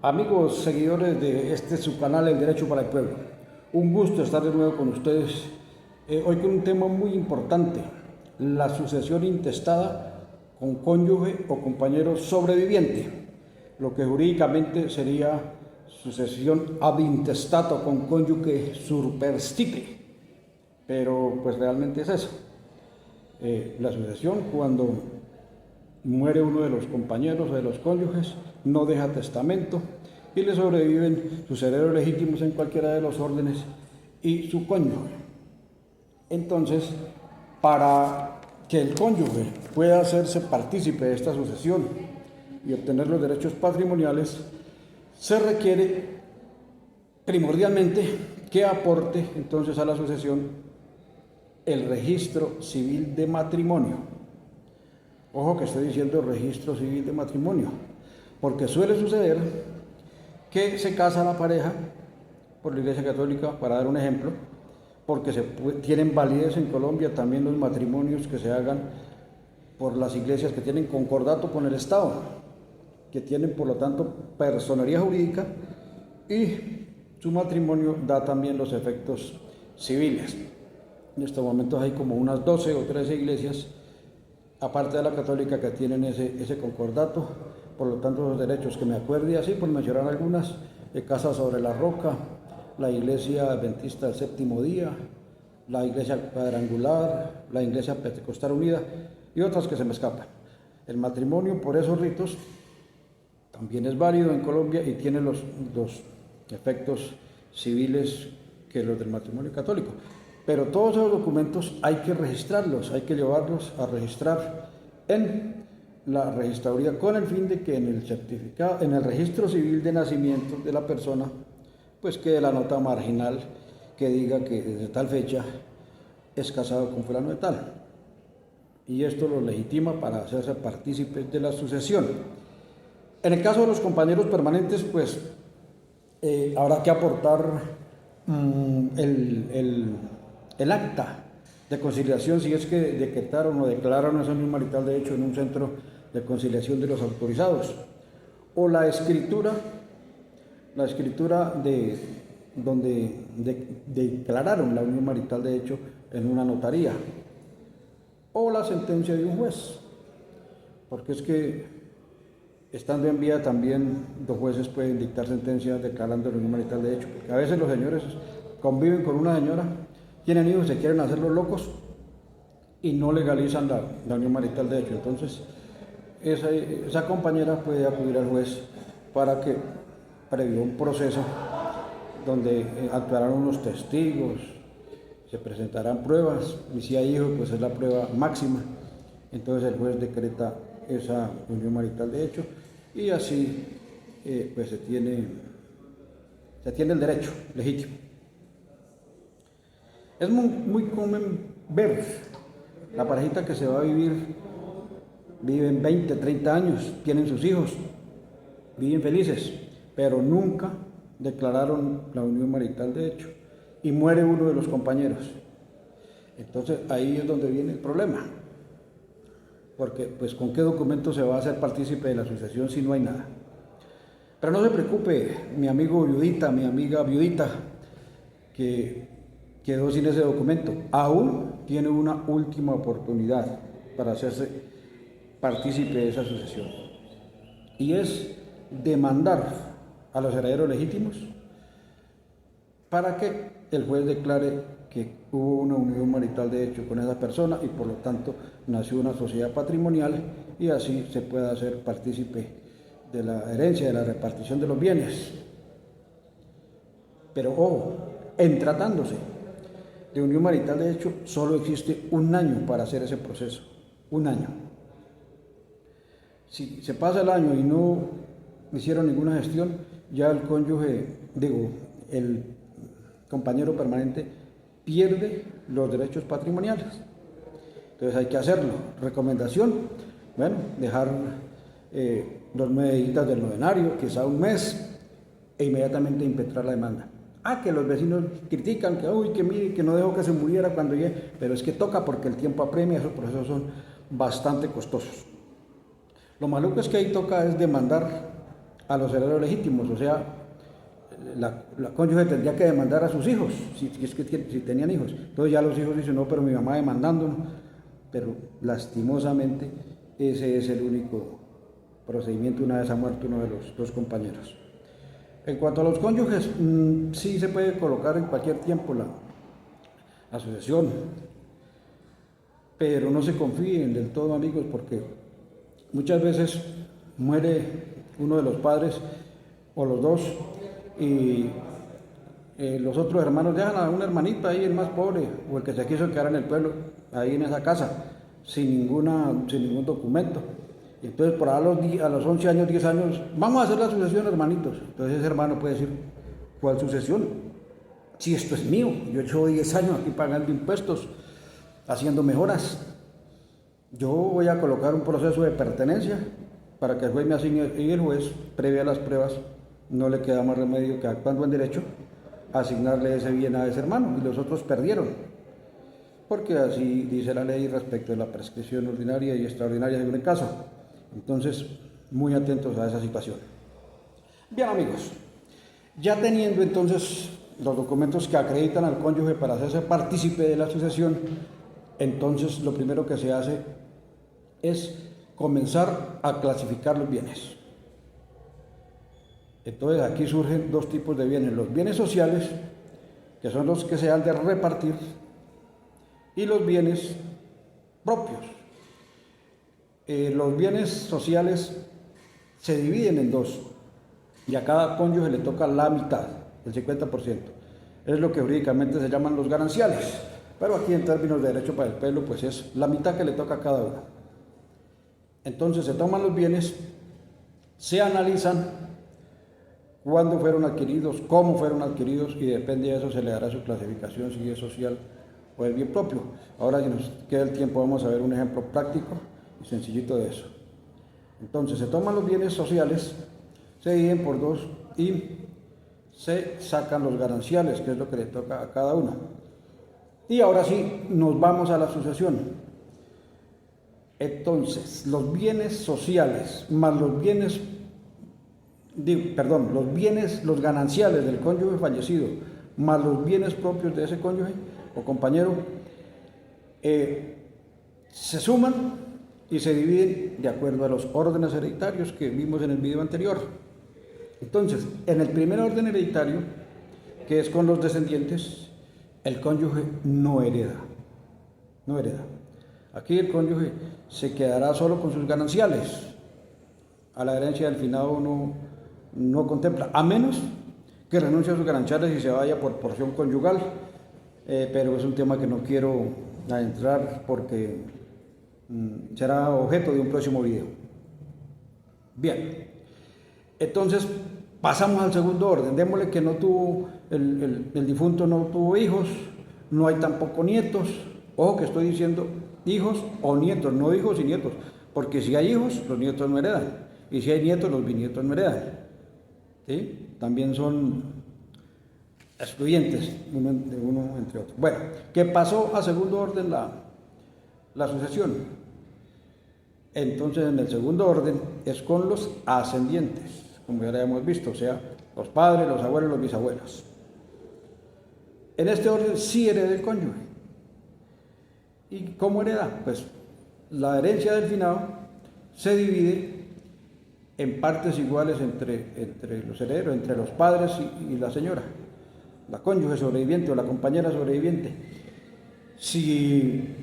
Amigos, seguidores de este su canal El Derecho para el Pueblo, un gusto estar de nuevo con ustedes, hoy con un tema muy importante, la sucesión intestada con cónyuge o compañero sobreviviente, lo que jurídicamente sería sucesión ad intestato con cónyuge superstite, pero pues realmente es eso, la sucesión cuando muere uno de los compañeros o de los cónyuges, no deja testamento y le sobreviven sus herederos legítimos en cualquiera de los órdenes y su cónyuge. Entonces, para que el cónyuge pueda hacerse partícipe de esta sucesión y obtener los derechos patrimoniales, se requiere primordialmente que aporte entonces a la sucesión el registro civil de matrimonio. Ojo que estoy diciendo registro civil de matrimonio, porque suele suceder que se casa la pareja por la Iglesia Católica, para dar un ejemplo, porque tienen validez en Colombia también los matrimonios que se hagan por las iglesias que tienen concordato con el Estado, que tienen por lo tanto personería jurídica y su matrimonio da también los efectos civiles. En estos momentos hay como unas 12 o 13 iglesias aparte de la católica que tienen ese concordato, por lo tanto los derechos que me acuerde así, por mencionar algunas, Casa sobre la Roca, la Iglesia Adventista del Séptimo Día, la Iglesia Cuadrangular, la Iglesia Pentecostal Unida y otras que se me escapan. El matrimonio por esos ritos también es válido en Colombia y tiene los efectos civiles que los del matrimonio católico. Pero todos esos documentos hay que registrarlos, hay que llevarlos a registrar en la registraduría con el fin de que en el certificado, en el registro civil de nacimiento de la persona, pues quede la nota marginal que diga que desde tal fecha es casado con fulano de tal. Y esto lo legitima para hacerse partícipes de la sucesión. En el caso de los compañeros permanentes, pues habrá que aportar el acta de conciliación, si es que decretaron o declararon esa unión marital de hecho en un centro de conciliación de los autorizados, o la escritura de donde declararon la unión marital de hecho en una notaría, o la sentencia de un juez, porque es que estando en vía también los jueces pueden dictar sentencias declarando la unión marital de hecho, porque a veces los señores conviven con una señora, tienen hijos, se quieren hacer los locos y no legalizan la unión marital de hecho. Entonces, esa compañera puede acudir al juez para que, previo a un proceso donde actuarán unos testigos, se presentarán pruebas, y si hay hijos, pues es la prueba máxima. Entonces, el juez decreta esa unión marital de hecho y así pues se tiene el derecho legítimo. Es muy común ver la parejita que se va a viven 20, 30 años, tienen sus hijos, viven felices, pero nunca declararon la unión marital de hecho y muere uno de los compañeros. Entonces ahí es donde viene el problema, porque pues con qué documento se va a hacer partícipe de la sucesión si no hay nada. Pero no se preocupe, mi amigo viudita, mi amiga viudita, que quedó sin ese documento, aún tiene una última oportunidad para hacerse partícipe de esa sucesión, y es demandar a los herederos legítimos para que el juez declare que hubo una unión marital de hecho con esa persona y por lo tanto nació una sociedad patrimonial y así se pueda hacer partícipe de la herencia, de la repartición de los bienes. Pero ojo, en tratándose de unión marital de hecho, solo existe un año para hacer ese proceso, un año. Si se pasa el año y no hicieron ninguna gestión, ya el cónyuge, el compañero permanente pierde los derechos patrimoniales. Entonces hay que hacerlo. Recomendación, bueno, dejar los 9 días del novenario, quizá un mes, e inmediatamente impetrar la demanda. Que los vecinos critican, que mire, que no dejó que se muriera cuando llegue, pero es que toca porque el tiempo apremia, esos procesos son bastante costosos. Lo maluco es que ahí toca es demandar a los herederos legítimos, o sea, la cónyuge tendría que demandar a sus hijos, si tenían hijos. Entonces ya los hijos dicen, no, pero mi mamá demandándonos, pero lastimosamente ese es el único procedimiento una vez ha muerto uno de los dos compañeros. En cuanto a los cónyuges, sí se puede colocar en cualquier tiempo la sucesión, pero no se confíen del todo, amigos, porque muchas veces muere uno de los padres o los dos y los otros hermanos dejan a una hermanita ahí, el más pobre o el que se quiso quedar en el pueblo, ahí en esa casa, sin ningún documento. Entonces, por ahí a los 11 años, 10 años, vamos a hacer la sucesión, hermanitos. Entonces ese hermano puede decir, ¿cuál sucesión? Si esto es mío, yo llevo 10 años aquí pagando impuestos, haciendo mejoras. Yo voy a colocar un proceso de pertenencia para que el juez me asigne, y el juez, previa a las pruebas, no le queda más remedio que, actuando en derecho, asignarle ese bien a ese hermano, y los otros perdieron, porque así dice la ley respecto de la prescripción ordinaria y extraordinaria según el caso. Entonces, muy atentos a esa situación. Bien, amigos, ya teniendo entonces los documentos que acreditan al cónyuge para hacerse partícipe de la sucesión, entonces lo primero que se hace es comenzar a clasificar los bienes. Entonces aquí surgen dos tipos de bienes: los bienes sociales, que son los que se han de repartir, y los bienes propios. Los bienes sociales se dividen en dos, y a cada cónyuge le toca la mitad, el 50%. Es lo que jurídicamente se llaman los gananciales, pero aquí en términos de derecho para el pueblo, pues es la mitad que le toca a cada uno. Entonces se toman los bienes, se analizan cuándo fueron adquiridos, cómo fueron adquiridos, y depende de eso se le dará su clasificación, si es social o es bien propio. Ahora, si nos queda el tiempo, vamos a ver un ejemplo práctico y sencillito de eso. Entonces se toman los bienes sociales, se dividen por dos y se sacan los gananciales, que es lo que le toca a cada uno. Y ahora sí, nos vamos a la sucesión. Entonces, los bienes sociales más los bienes, los gananciales del cónyuge fallecido, más los bienes propios de ese cónyuge o compañero, se suman y se dividen de acuerdo a los órdenes hereditarios que vimos en el video anterior. Entonces, en el primer orden hereditario, que es con los descendientes, el cónyuge no hereda. No hereda. Aquí el cónyuge se quedará solo con sus gananciales. A la herencia del finado no contempla, a menos que renuncie a sus gananciales y se vaya por porción conyugal, pero es un tema que no quiero adentrar porque será objeto de un próximo video. Bien, entonces pasamos al segundo orden. Démosle que no tuvo, el difunto no tuvo hijos, no hay tampoco nietos. Ojo que estoy diciendo hijos o nietos, no hijos y nietos, porque si hay hijos, los nietos no heredan, y si hay nietos, los bisnietos no heredan. ¿Sí? También son excluyentes uno entre otros. Bueno, ¿qué pasó a segundo orden la sucesión? Entonces, en el segundo orden es con los ascendientes, como ya lo hemos visto, o sea, los padres, los abuelos, los bisabuelos. En este orden sí hereda el cónyuge. ¿Y cómo hereda? Pues la herencia del finado se divide en partes iguales entre los herederos, entre los padres y la señora, la cónyuge sobreviviente o la compañera sobreviviente. Si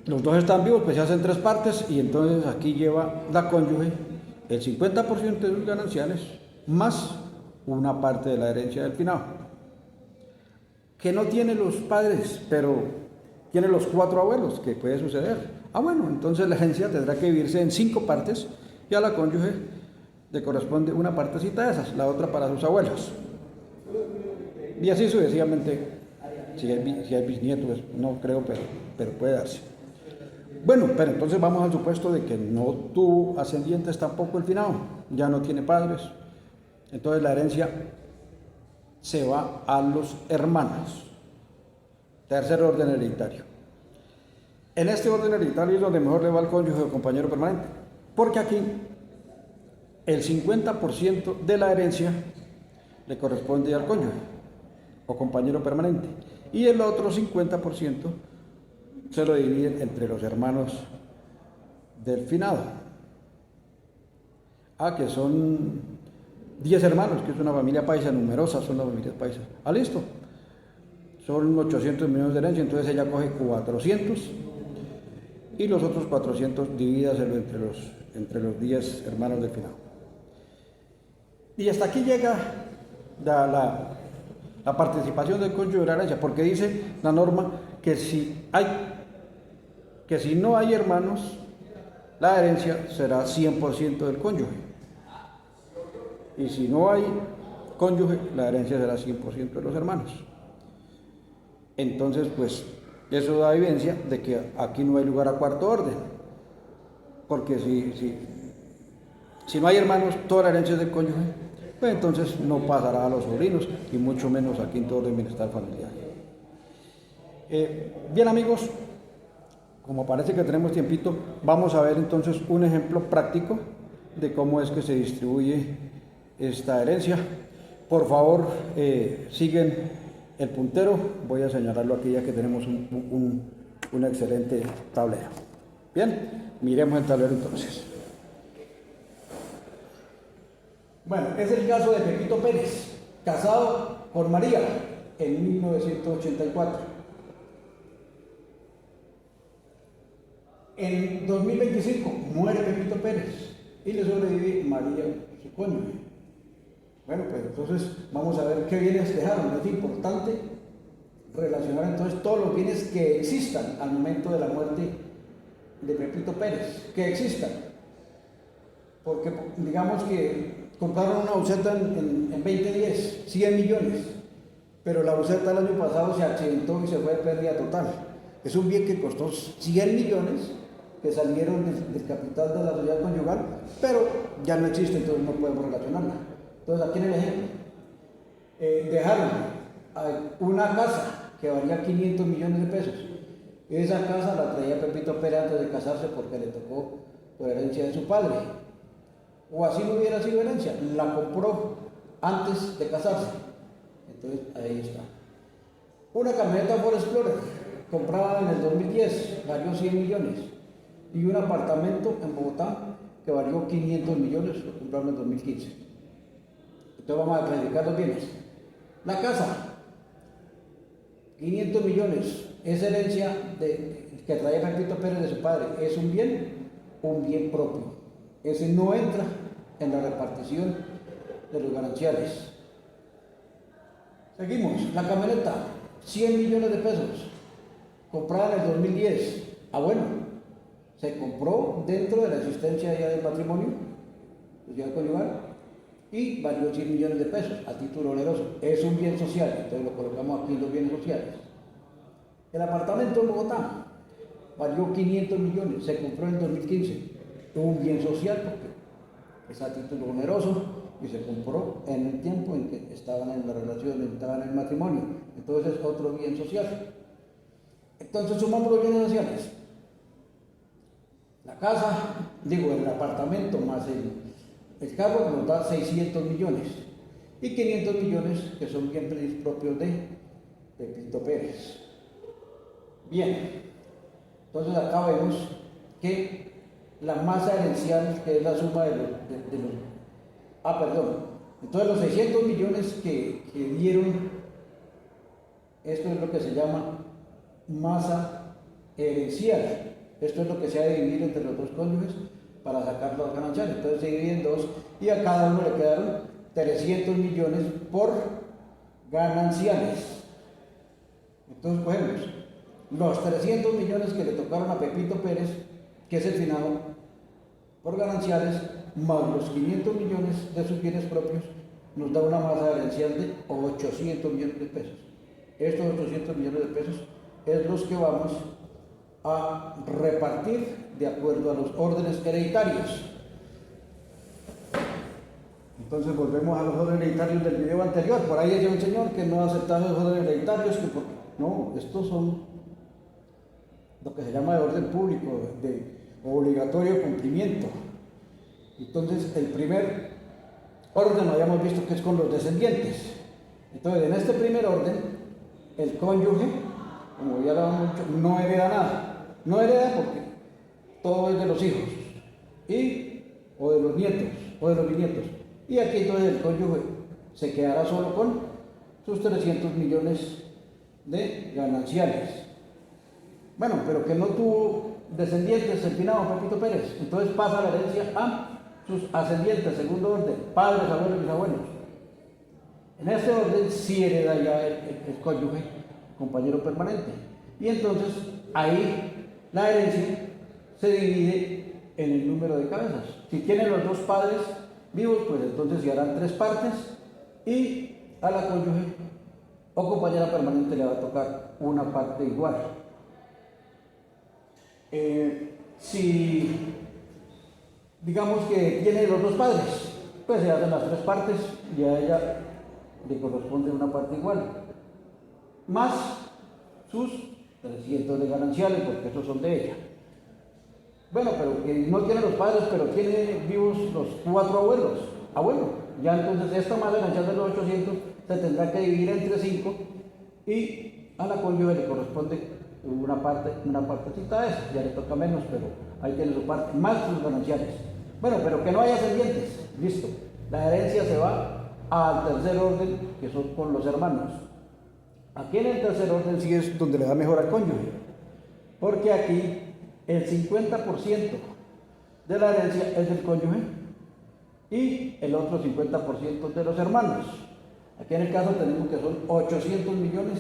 los dos están vivos, pues se hacen tres partes, y entonces aquí lleva la cónyuge el 50% de sus gananciales más una parte de la herencia del finado, que no tiene los padres, pero tiene los 4 abuelos, que puede suceder. Bueno, entonces la herencia tendrá que dividirse en 5 partes, y a la cónyuge le corresponde una partecita de esas, la otra para sus abuelos. Y así sucesivamente, si hay bisnietos, pues no creo, pero puede darse. Bueno, pero entonces vamos al supuesto de que no tuvo ascendientes tampoco el finado, ya no tiene padres. Entonces la herencia se va a los hermanos. Tercer orden hereditario. En este orden hereditario es donde mejor le va al cónyuge o compañero permanente, porque aquí el 50% de la herencia le corresponde al cónyuge o compañero permanente y el otro 50% se lo dividen entre los hermanos del finado. Que son 10 hermanos, que es una familia paisa, numerosas son las familias paisas. Listo. Son 800 millones de herencia, entonces ella coge 400 y los otros 400 divídaselo entre los 10 hermanos del finado. Y hasta aquí llega la participación del cónyuge en la herencia, porque dice la norma que si no hay hermanos, la herencia será 100% del cónyuge. Y si no hay cónyuge, la herencia será 100% de los hermanos. Entonces, pues, eso da evidencia de que aquí no hay lugar a cuarto orden. Porque si no hay hermanos, toda la herencia es del cónyuge, pues entonces no pasará a los sobrinos y mucho menos a quinto orden bienestar familiar. Bien, amigos, como parece que tenemos tiempito, vamos a ver entonces un ejemplo práctico de cómo es que se distribuye esta herencia. Por favor, siguen el puntero. Voy a señalarlo aquí ya que tenemos un excelente tablero. Bien, miremos el tablero entonces. Bueno, es el caso de Pepito Pérez, casado con María en 1984. En 2025 muere Pepito Pérez y le sobrevive María, su cónyuge. Bueno, pues entonces vamos a ver qué bienes dejaron. Es importante relacionar entonces todos los bienes que existan al momento de la muerte de Pepito Pérez, que existan. Porque digamos que compraron una buseta en 2010, 100 millones, pero la buseta el año pasado se accidentó y se fue de pérdida total. Es un bien que costó 100 millones que salieron del capital de la sociedad conyugal, pero ya no existe, entonces no podemos relacionarla. Entonces, aquí en el ejemplo, dejaron una casa que valía 500 millones de pesos. Esa casa la traía Pepito Pérez antes de casarse porque le tocó por herencia de su padre. O así no hubiera sido herencia, la compró antes de casarse. Entonces, ahí está. Una camioneta Ford Explorer, comprada en el 2010, valió 100 millones. Y un apartamento en Bogotá que valió 500 millones, lo compraron en el 2015. Entonces vamos a clasificar los bienes. La casa, 500 millones, es herencia que trae Pepito Pérez de su padre. ¿Es un bien propio? Ese no entra en la repartición de los gananciales. Seguimos, la camioneta, 100 millones de pesos, comprada en el 2010. Bueno, se compró dentro de la existencia ya del matrimonio, sociedad conyugal, y valió 100 millones de pesos a título oneroso. Es un bien social, entonces lo colocamos aquí en los bienes sociales. El apartamento en Bogotá valió 500 millones, se compró en el 2015. Un bien social porque es a título oneroso y se compró en el tiempo en que estaban en la relación, estaban en el matrimonio. Entonces es otro bien social. Entonces sumamos los bienes sociales. La casa, el apartamento más el carro nos da 600 millones y 500 millones que son bienes propios de Pepito Pérez. Bien, entonces acá vemos que la masa herencial, que es la suma de los... Entonces los 600 millones que dieron, esto es lo que se llama masa herencial. Esto es lo que se ha de dividir entre los dos cónyuges para sacar los gananciales. Entonces se divide en dos y a cada uno le quedaron 300 millones por gananciales. Entonces cogemos los 300 millones que le tocaron a Pepito Pérez, que es el finado, por gananciales, más los 500 millones de sus bienes propios, nos da una masa herencial de 800 millones de pesos. Estos 800 millones de pesos es los que vamos a repartir de acuerdo a los órdenes hereditarios. Entonces volvemos a los órdenes hereditarios del video anterior. Por ahí hay un señor que no ha aceptado los órdenes hereditarios, no, estos son lo que se llama de orden público, de obligatorio cumplimiento. Entonces, el primer orden lo habíamos visto que es con los descendientes. Entonces, en este primer orden, el cónyuge, como ya lo hemos dicho, no hereda nada. No hereda porque todo es de los hijos, o de los nietos, o de los bisnietos. Y aquí entonces el cónyuge se quedará solo con sus 300 millones de gananciales. Bueno, pero que no tuvo descendientes el finado Pepito Pérez. Entonces pasa la herencia a sus ascendientes, segundo orden, padres, abuelos y bisabuelos. En este orden sí hereda ya el cónyuge, compañero permanente. Y entonces ahí la herencia se divide en el número de cabezas. Si tienen los dos padres vivos, pues entonces se harán 3 partes y a la cónyuge o compañera permanente le va a tocar una parte igual. Si digamos que tiene los dos padres, pues se hacen las 3 partes y a ella le corresponde una parte igual, más sus 300 de gananciales, porque esos son de ella. Bueno, pero que no tiene los padres, pero tiene vivos los 4 abuelos. Ya entonces esta más ganancial de los 800 se tendrá que dividir entre 5 y a la cónyuge le corresponde una partecita de esa, ya le toca menos, pero ahí tiene su parte, más sus gananciales. Bueno, pero que no haya ascendientes, listo. La herencia se va al tercer orden, que son con los hermanos. Aquí en el tercer orden sí es donde le da mejor al cónyuge, porque aquí el 50% de la herencia es del cónyuge y el otro 50% de los hermanos. Aquí en el caso tenemos que son 800 millones.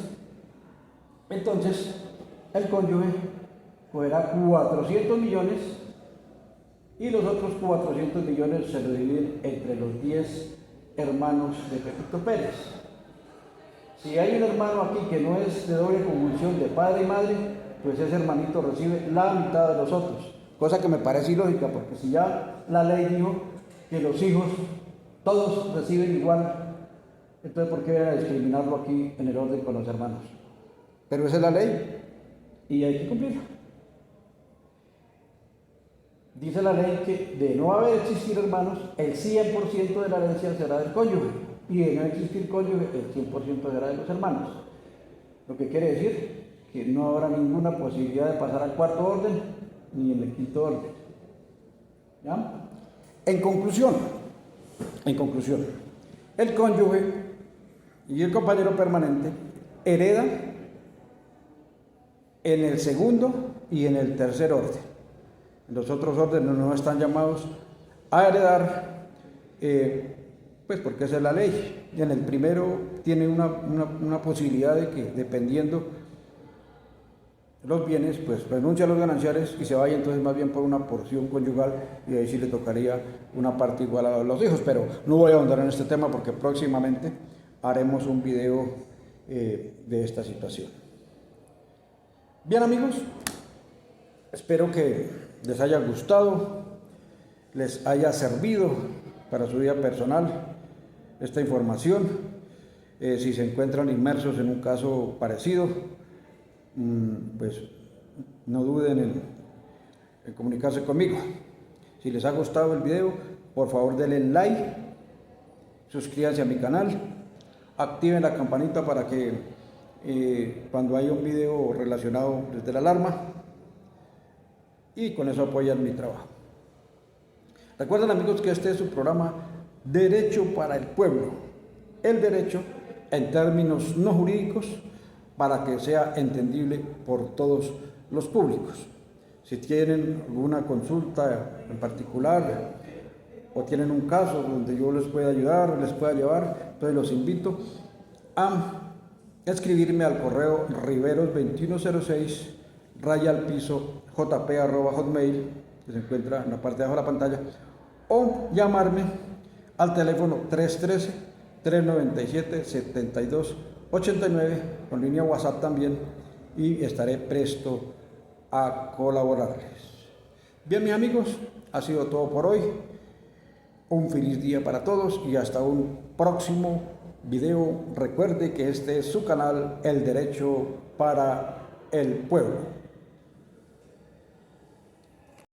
Entonces, el cónyuge cogerá 400 millones y los otros 400 millones se lo dividen entre los 10 hermanos de Pepito Pérez. Si hay un hermano aquí que no es de doble conjunción de padre y madre, pues ese hermanito recibe la mitad de los otros, cosa que me parece ilógica, porque si ya la ley dijo que los hijos todos reciben igual, entonces ¿por qué discriminarlo aquí en el orden con los hermanos? Pero esa es la ley y hay que cumplirla. Dice la ley que de no haber existir hermanos, el 100% de la herencia será del cónyuge, y de no existir cónyuge, el 100% será de los hermanos. Lo que quiere decir que no habrá ninguna posibilidad de pasar al cuarto orden ni en el quinto orden. ¿Ya? En conclusión, el cónyuge y el compañero permanente heredan en el segundo y en el tercer orden. Los otros órdenes no están llamados a heredar, pues porque esa es la ley. Y en el primero tiene una posibilidad de que, dependiendo los bienes, pues renuncia a los gananciales y se vaya entonces más bien por una porción conyugal, y ahí sí le tocaría una parte igual a los hijos. Pero no voy a ahondar en este tema porque próximamente haremos un video de esta situación. Bien, amigos, espero que les haya gustado, les haya servido para su vida personal esta información. Si se encuentran inmersos en un caso parecido, pues no duden en comunicarse conmigo. Si les ha gustado el video, por favor denle like, suscríbanse a mi canal, activen la campanita para que cuando haya un video relacionado les dé la alarma, y con eso apoyan mi trabajo. Recuerden, amigos, que este es su programa Derecho para el Pueblo, el derecho en términos no jurídicos para que sea entendible por todos los públicos. Si tienen alguna consulta en particular o tienen un caso donde yo les pueda ayudar, les pueda llevar, entonces los invito a escribirme al correo riveros2106 jp@hotmail, que se encuentra en la parte de abajo de la pantalla, o llamarme al teléfono 313-397-7289, con línea WhatsApp también, y estaré presto a colaborarles. Bien, mis amigos, ha sido todo por hoy. Un feliz día para todos y hasta un próximo video. Recuerde que este es su canal, El Derecho para el Pueblo.